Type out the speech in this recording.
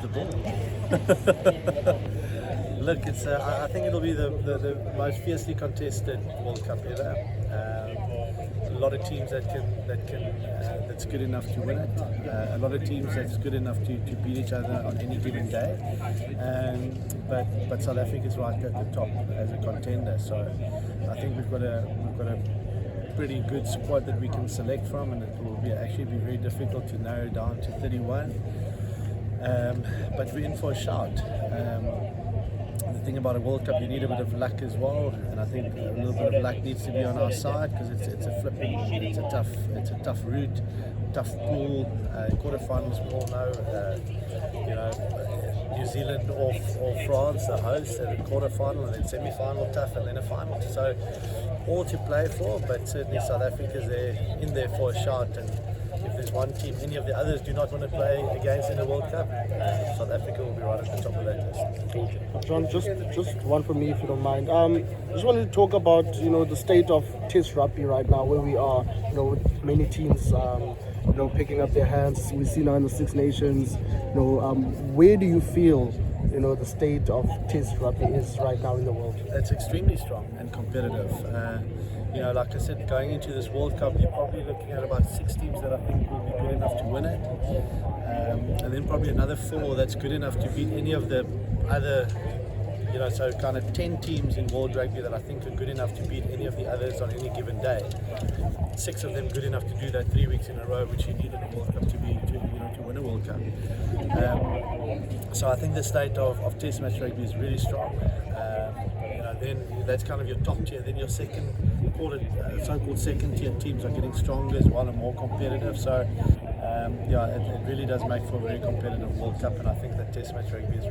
the ball. Look, it's. I think it'll be the most fiercely contested World Cup ever. A lot of teams that's good enough to win it. A lot of teams that's good enough to beat each other on any given day. But South Africa is right at the top as a contender. So I think we've got a pretty good squad that we can select from, and it will actually be very difficult to narrow down to 31. But we're in for a shout. The thing about a World Cup, you need a bit of luck as well, and I think a little bit of luck needs to be on our side, because it's a tough route, tough pool. Quarterfinals, we all know, New Zealand or France, the hosts, and a quarterfinal, and then semi-final tough, and then a final. So all to play for, but certainly South Africa's in there for a shot. And if there's one team any of the others do not want to play against in the World Cup, South Africa will be right at the top of that list. John, just one for me, if you don't mind. Just wanted to talk about the state of Test rugby right now, where we are. With many teams picking up their hands. We see now in the Six Nations. Where do you feel the state of Test rugby is right now in the world? It's extremely strong and competitive. Like I said, going into this World Cup, you're probably looking at about 6 teams that I think will be good enough to win it, and then probably another 4 that's good enough to beat any of the other. So kind of 10 teams in world rugby that I think are good enough to beat any of the others on any given day. 6 of them good enough to do that 3 weeks in a row, which you need in a World Cup to win a World Cup. So I think the state of Test match rugby is really strong. Then that's kind of your top tier. Then your second, so-called second tier teams are getting stronger as well and more competitive. So it really does make for a very competitive World Cup, and I think that Test match rugby is